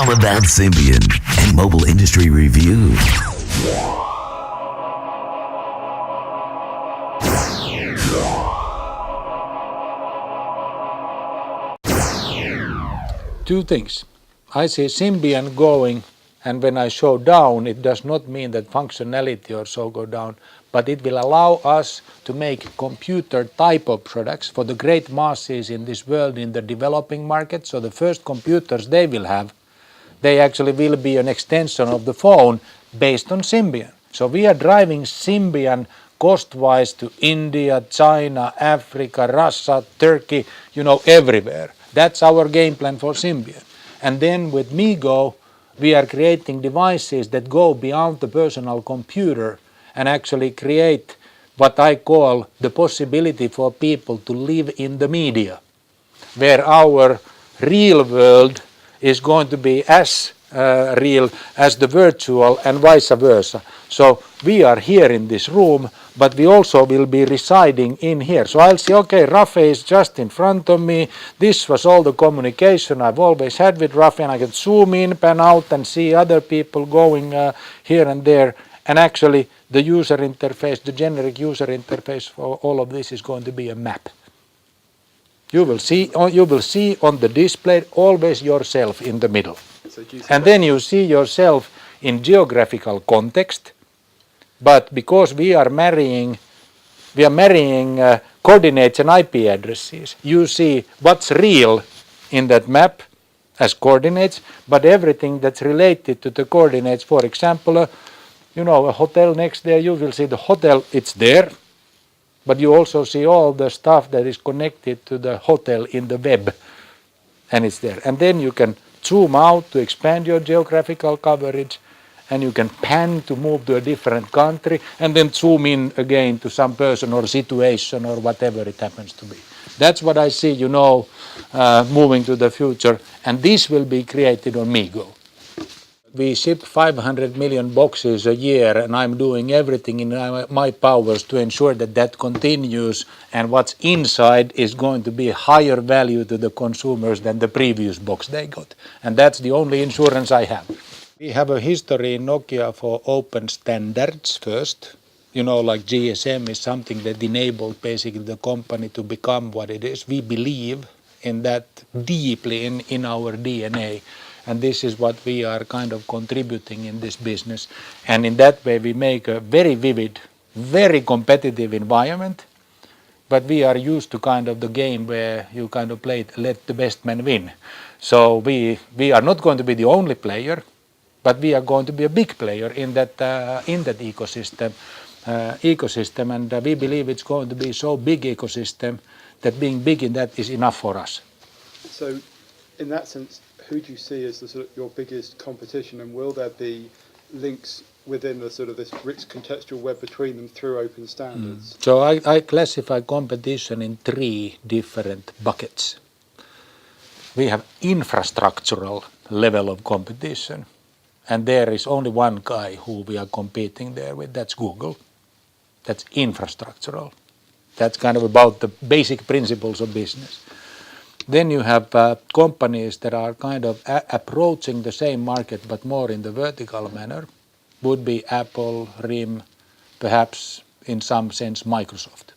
all about Symbian and Mobile Industry Review. Two things. I see Symbian going, and when I show down, it does not mean that functionality or so go down, but it will allow us to make computer type of products for the great masses in this world in the developing market. So the first computers they will have, they actually will be an extension of the phone based on Symbian. So we are driving Symbian cost-wise to India, China, Africa, Russia, Turkey, everywhere. That's our game plan for Symbian. And then with MeeGo, we are creating devices that go beyond the personal computer and actually create what I call the possibility for people to live in the media, where our real world is going to be as real as the virtual and vice versa. So we are here in this room, but we also will be residing in here. So I'll say, okay, Rafe is just in front of me. This was all the communication I've always had with Rafe, and I can zoom in, pan out, and see other people going here and there. And actually, the user interface, the generic user interface for all of this is going to be a map. You will see on the display always yourself in the middle. And then you see yourself in geographical context. But because we are marrying coordinates and IP addresses, you see what's real in that map as coordinates, but everything that's related to the coordinates, for example, a hotel next there, you will see the hotel, it's there. But you also see all the stuff that is connected to the hotel in the web, and it's there. And then you can zoom out to expand your geographical coverage, and you can pan to move to a different country, and then zoom in again to some person or situation or whatever it happens to be. That's what I see, moving to the future, and this will be created on MeeGo. We ship 500 million boxes a year, and I'm doing everything in my powers to ensure that that continues, and what's inside is going to be higher value to the consumers than the previous box they got. And that's the only insurance I have. We have a history in Nokia for open standards first. Like GSM is something that enabled basically the company to become what it is. We believe in that deeply in our DNA. And this is what we are kind of contributing in this business. And in that way, we make a very vivid, very competitive environment. But we are used to kind of the game where you kind of play, let the best man win. So we are not going to be the only player, but we are going to be a big player in that ecosystem. And we believe it's going to be so big ecosystem that being big in that is enough for us. So, in that sense, who do you see as your biggest competition, and will there be links within the sort of this rich contextual web between them through open standards? So I classify competition in three different buckets. We have infrastructural level of competition, and there is only one guy who we are competing there with, that's Google. That's infrastructural. That's kind of about the basic principles of business. Then you have companies that are kind of approaching the same market but more in the vertical manner. Would be Apple, RIM, perhaps in some sense Microsoft,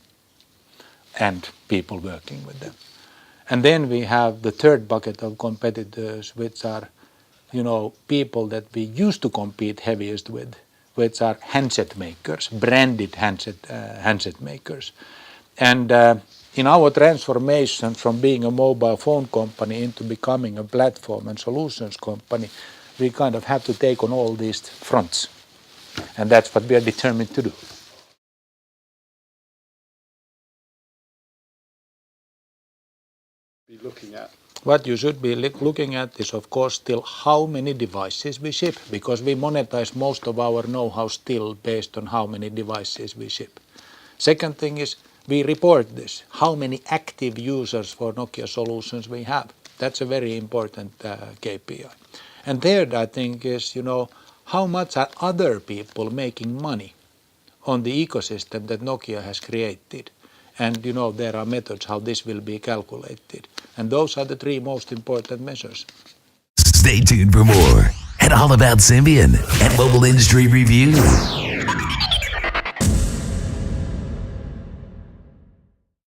and people working with them. And then we have the third bucket of competitors, which are people that we used to compete heaviest with, which are handset makers, branded handset makers. And in our transformation from being a mobile phone company into becoming a platform and solutions company, we kind of have to take on all these fronts. And that's what we are determined to do. Be looking at? What you should be looking at is, of course, still how many devices we ship, because we monetize most of our know-how still based on how many devices we ship. Second thing is, we report this, how many active users for Nokia solutions we have. That's a very important KPI. And third, I think, is, how much are other people making money on the ecosystem that Nokia has created. And, there are methods how this will be calculated. And those are the three most important measures. Stay tuned for more at All About Symbian and Mobile Industry Review.